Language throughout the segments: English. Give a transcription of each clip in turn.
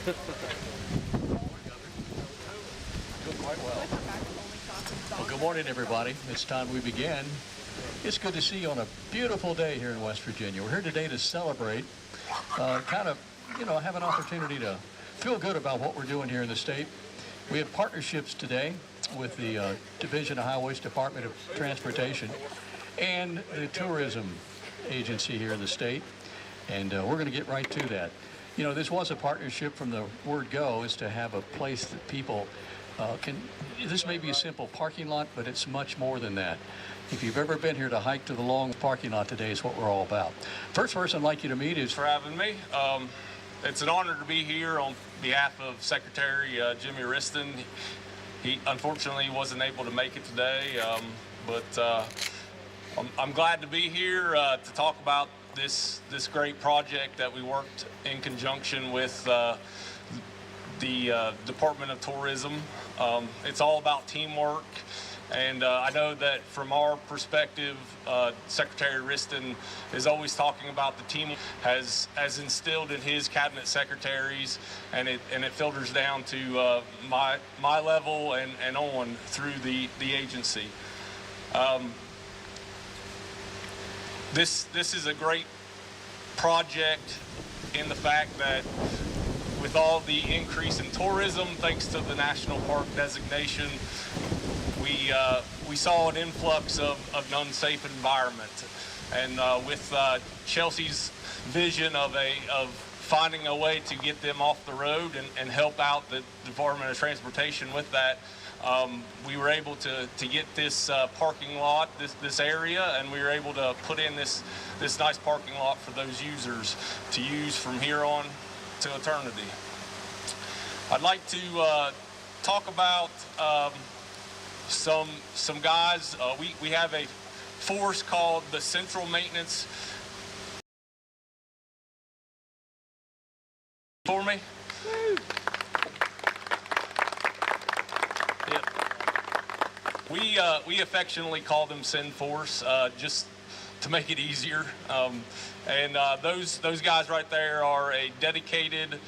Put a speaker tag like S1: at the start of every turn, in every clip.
S1: Quite well. Well, good morning, everybody. It's time we begin. It's good to see you on a beautiful day here in West Virginia. We're here today to celebrate, have an opportunity to feel good about what we're doing here in the state. We have partnerships today with the Division of Highways Department of Transportation and the tourism agency here in the state, and we're going to get right to that. You know, this was a partnership from the word go, is to have a place that people this may be a simple parking lot, but it's much more than that. If you've ever been here to hike to the long parking lot, today is what we're all about. First person I'd like you to meet is...
S2: For having me. It's an honor to be here on behalf of Secretary Jimmy Riston. He unfortunately wasn't able to make it today, but I'm glad to be here to talk about this great project that we worked in conjunction with the Department of Tourism. It's all about teamwork, and I know that from our perspective, Secretary Riston is always talking about the team has instilled in his cabinet secretaries, and it filters down to my level and on through the agency. This is a great project in the fact that with all the increase in tourism, thanks to the national park designation, we saw an influx of an unsafe environment. And with Chelsea's vision of finding a way to get them off the road and help out the Department of Transportation with that, we were able to get this parking lot, this area, and we were able to put in this nice parking lot for those users to use from here on to eternity. I'd like to talk about some guys. We have a force called the Central Maintenance. For me? Yep. We affectionately call them Send Force, just to make it easier. And those guys right there are a dedicated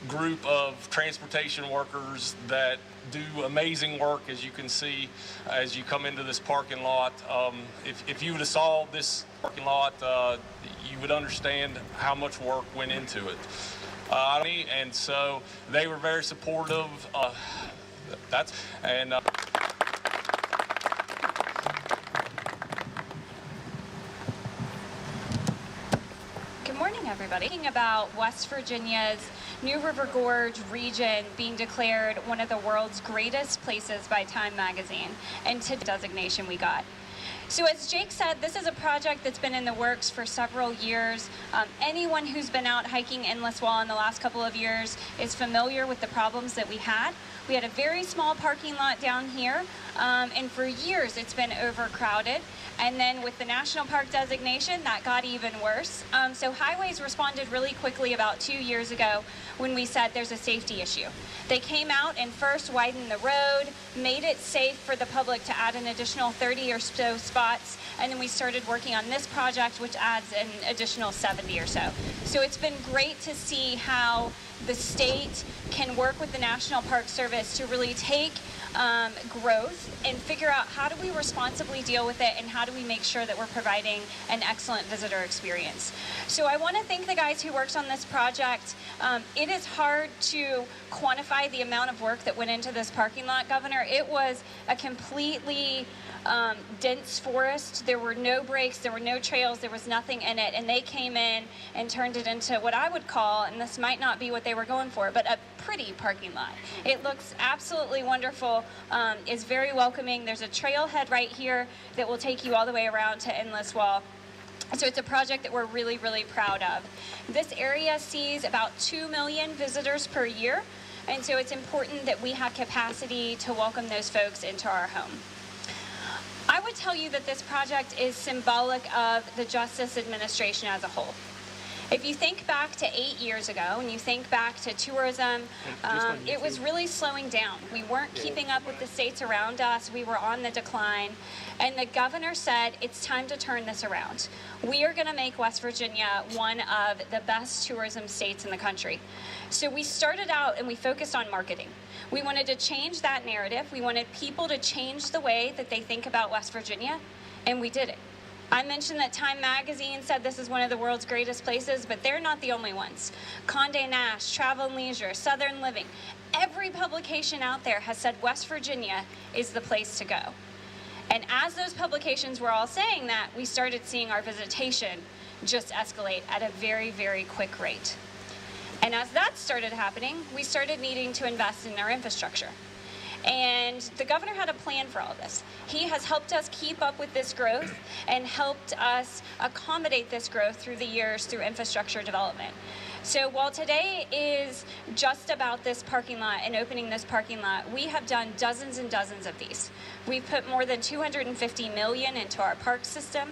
S2: group of transportation workers that do amazing work, as you can see as you come into this parking lot. If you would have saw this parking lot, you would understand how much work went into it. And so they were very supportive.
S3: Good morning, everybody. Thinking about West Virginia's New River Gorge region being declared one of the world's greatest places by Time magazine, and to the designation we got. So as Jake said, this is a project that's been in the works for several years. Anyone who's been out hiking Endless Wall in the last couple of years is familiar with the problems that we had. We had a very small parking lot down here, and for years it's been overcrowded. And then with the National Park designation, that got even worse. So Highways responded really quickly about 2 years ago when we said there's a safety issue. They came out and first widened the road, made it safe for the public to add an additional 30 or so spots, and then we started working on this project, which adds an additional 70 or so. So it's been great to see how the state can work with the National Park Service to really take growth and figure out how do we responsibly deal with it and how do we make sure that we're providing an excellent visitor experience. So I want to thank the guys who worked on this project. It is hard to quantify the amount of work that went into this parking lot, Governor. It was a completely dense forest. There were no breaks, there were no trails, there was nothing in it, and they came in and turned it into what I would call, and this might not be what they were going for, but a pretty parking lot. It looks absolutely wonderful. It's very welcoming. There's a trailhead right here that will take you all the way around to Endless Wall. So it's a project that we're really, really proud of. This area sees about 2 million visitors per year, and so it's important that we have capacity to welcome those folks into our home. I would tell you that this project is symbolic of the Justice Administration as a whole. If you think back to 8 years ago and you think back to tourism, it was really slowing down. We weren't keeping up with the states around us. We were on the decline. And the governor said, it's time to turn this around. We are going to make West Virginia one of the best tourism states in the country. So we started out and we focused on marketing. We wanted to change that narrative. We wanted people to change the way that they think about West Virginia, and we did it. I mentioned that Time Magazine said this is one of the world's greatest places, but they're not the only ones. Condé Nast, Travel and Leisure, Southern Living, every publication out there has said West Virginia is the place to go. And as those publications were all saying that, we started seeing our visitation just escalate at a very, very quick rate. And as that started happening, we started needing to invest in our infrastructure. And the governor had a plan for all this. He has helped us keep up with this growth and helped us accommodate this growth through the years through infrastructure development. So while today is just about this parking lot and opening this parking lot, we have done dozens and dozens of these. We've put more than $250 million into our park system.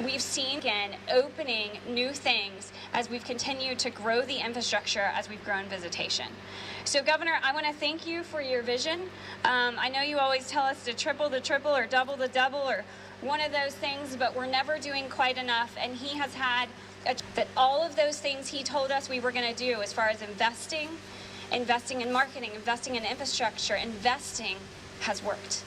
S3: We've seen, again, opening new things as we've continued to grow the infrastructure as we've grown visitation. So, Governor, I want to thank you for your vision. I know you always tell us to triple the triple or double the double or one of those things, but we're never doing quite enough. And he has had that all of those things he told us we were going to do as far as investing in marketing, investing in infrastructure, investing has worked.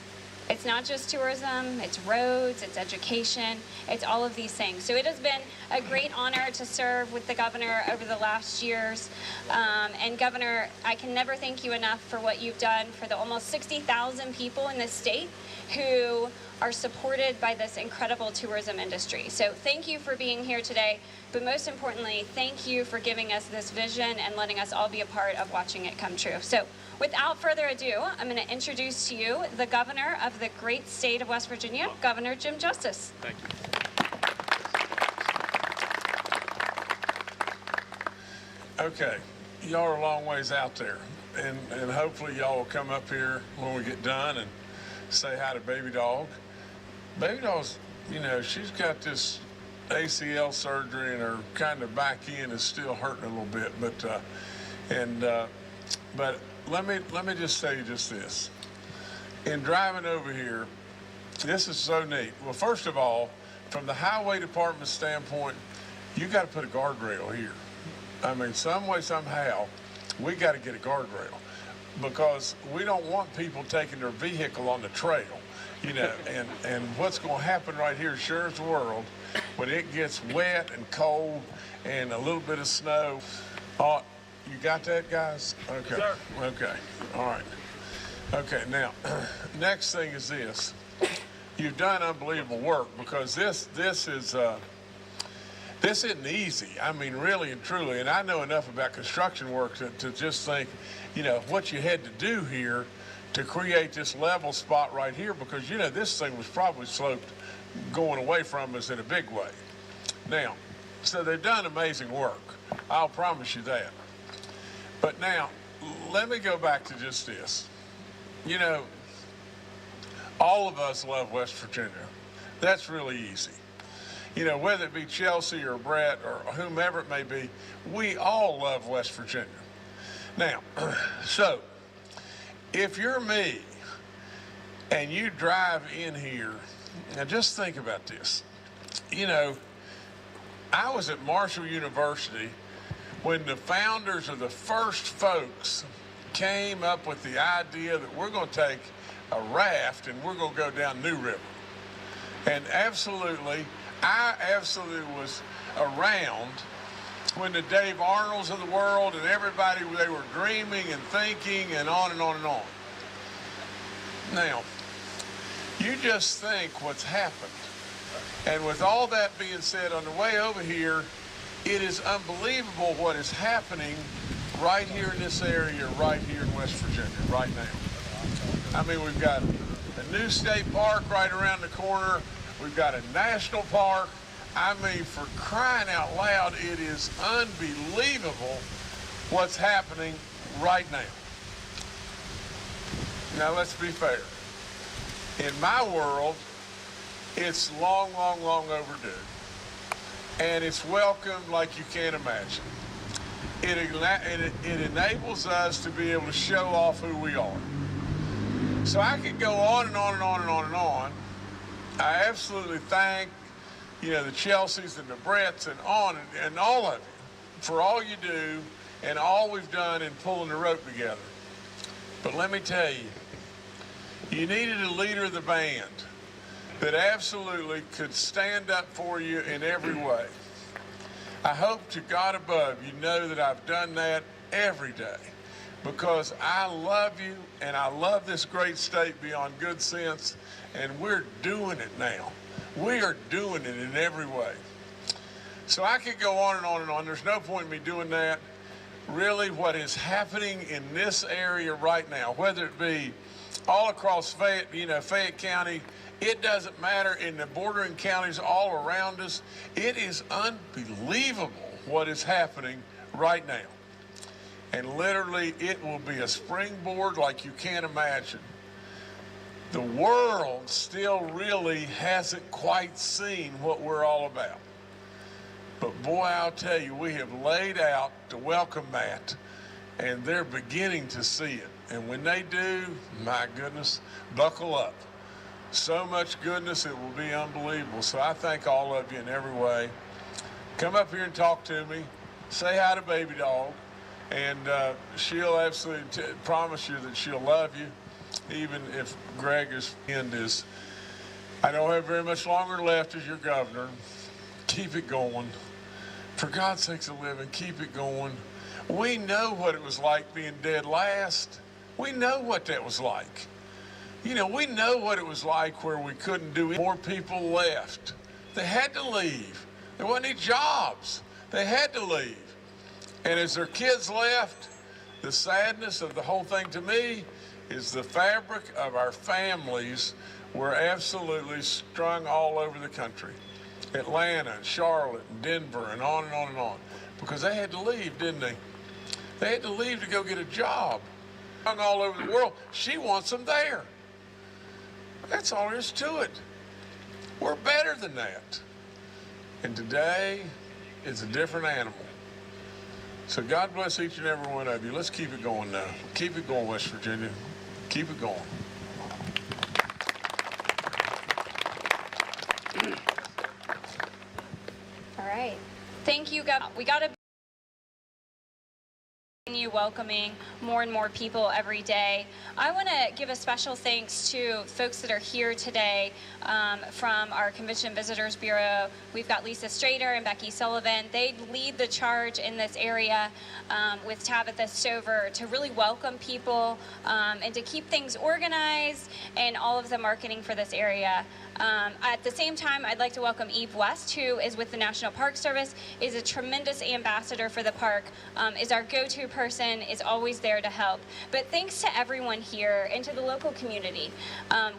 S3: It's not just tourism, it's roads, it's education, it's all of these things. So it has been a great honor to serve with the governor over the last years. And Governor, I can never thank you enough for what you've done for the almost 60,000 people in this state who are supported by this incredible tourism industry. So thank you for being here today, but most importantly, thank you for giving us this vision and letting us all be a part of watching it come true. So without further ado, I'm going to introduce to you the governor of the great state of West Virginia, Governor Jim Justice.
S2: Thank you.
S4: Okay, y'all are a long ways out there, and hopefully y'all will come up here when we get done and say hi to Baby Dog. Baby Dog's, you know, she's got this ACL surgery and her kind of back end is still hurting a little bit, but let me just say just this. In driving over here, this is so neat. Well, first of all, from the highway department standpoint, you got to put a guardrail here. I mean, some way, somehow, we got to get a guardrail because we don't want people taking their vehicle on the trail, you know, and what's going to happen right here, sure as the world, when it gets wet and cold and a little bit of snow. You got that, guys? Okay.
S2: Yes, sir.
S4: Okay. All right. Okay, now, next thing is this. You've done unbelievable work because this isn't easy. I mean, really and truly, and I know enough about construction work to just think, you know, what you had to do here to create this level spot right here because, you know, this thing was probably sloped going away from us in a big way. Now, so they've done amazing work. I'll promise you that. But now, let me go back to just this. You know, all of us love West Virginia. That's really easy. You know, whether it be Chelsea or Brett or whomever it may be, we all love West Virginia. Now, so, if you're me and you drive in here, now just think about this. You know, I was at Marshall University when the founders of the first folks came up with the idea that we're going to take a raft and we're going to go down New River. And I absolutely was around when the Dave Arnolds of the world and everybody, they were dreaming and thinking and on and on and on. Now, you just think what's happened. And with all that being said, on the way over here, it is unbelievable what is happening right here in this area, right here in West Virginia, right now. I mean, we've got a new state park right around the corner. We've got a national park. I mean, for crying out loud, it is unbelievable what's happening right now. Now, let's be fair. In my world, it's long, long, long overdue. and it's welcomed like you can't imagine. It enables us to be able to show off who we are. So I could go on and on and on and on and on. I absolutely thank, the Chelseas and the Bretts and and all of you for all you do and all we've done in pulling the rope together. But let me tell you, you needed a leader of the band that absolutely could stand up for you in every way. I hope to God above you know that I've done that every day because I love you and I love this great state beyond good sense, and we're doing it now. We are doing it in every way. So I could go on and on and on. There's no point in me doing that. Really, what is happening in this area right now, whether it be all across Fayette County, it doesn't matter, in the bordering counties all around us, it is unbelievable what is happening right now. And literally, it will be a springboard like you can't imagine. The world still really hasn't quite seen what we're all about. But boy, I'll tell you, we have laid out the welcome mat, and they're beginning to see it. And when they do, my goodness, buckle up. So much goodness, it will be unbelievable. So I thank all of you in every way. Come up here and talk to me. Say hi to Baby Dog. And she'll absolutely promise you that she'll love you, even if Greg's end is, I don't have very much longer left as your governor. Keep it going. For God's sakes, a living, keep it going. We know what it was like being dead last. We know what that was like. We know what it was like where we couldn't do it. More people left. They had to leave. There wasn't any jobs. They had to leave. And as their kids left, the sadness of the whole thing to me is the fabric of our families were absolutely strung all over the country. Atlanta and Charlotte and Denver and on and on and on. Because they had to leave, didn't they? They had to leave to go get a job. Strung all over the world. She wants them there. That's all there is to it. We're better than that. And today is a different animal. So God bless each and every one of you. Let's keep it going now. Keep it going, West Virginia. Keep it going.
S3: All right. Thank you, Governor. We got to continue welcoming more and more people every day. I want to give a special thanks to folks that are here today from our Convention Visitors Bureau. We've got Lisa Strader and Becky Sullivan. They lead the charge in this area with Tabitha Stover to really welcome people and to keep things organized and all of the marketing for this area. At the same time, I'd like to welcome Eve West, who is with the National Park Service, is a tremendous ambassador for the park, is our go-to person, is always there to help. But thanks to everyone here and to the local community.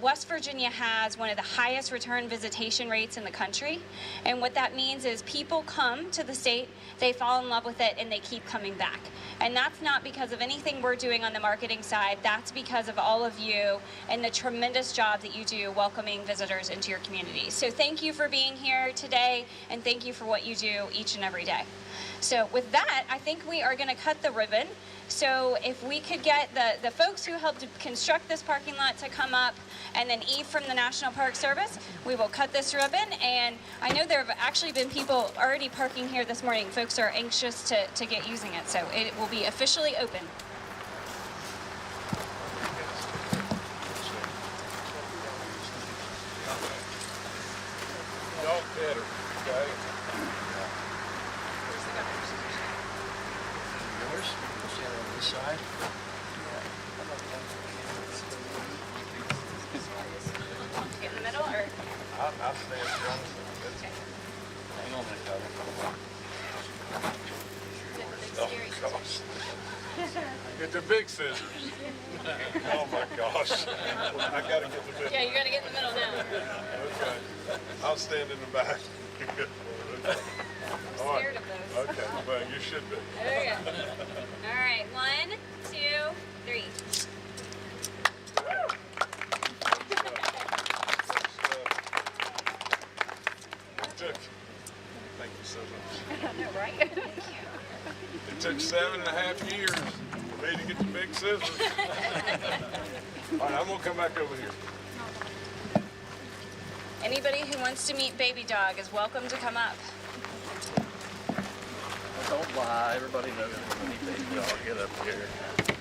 S3: West Virginia has one of the highest return visitation rates in the country. And what that means is people come to the state, they fall in love with it, and they keep coming back. And that's not because of anything we're doing on the marketing side. That's because of all of you and the tremendous job that you do welcoming visitors into your community. So thank you for being here today, and thank you for what you do each and every day. So with that, I think we are going to cut the ribbon. So if we could get the folks who helped construct this parking lot to come up, and then Eve from the National Park Service, we will cut this ribbon. And I know there have actually been people already parking here this morning. Folks are anxious to get using it, so it will be officially open.
S4: Y'all better, okay?
S1: Yours? Stand on this side.
S3: Get in the middle, or?
S4: I'll stand strong.
S3: Okay.
S1: Hang on a minute, Governor.
S4: Oh, gosh. Get the big scissors. Oh, my gosh. I got to get the big.
S3: Yeah, you got to get in the middle now.
S4: Okay. I'll stand in the back. All right.
S3: Scared of those.
S4: Okay, well, you should be.
S3: There you go. All right, 1, 2, 3.
S4: Thank you, sir.
S3: right?
S4: It took 7.5 years for me to get the big scissors. All right, I'm gonna come back over here.
S3: Anybody who wants to meet Baby Dog is welcome to come up.
S5: Don't lie. Everybody knows when you Baby Dog. Get up here.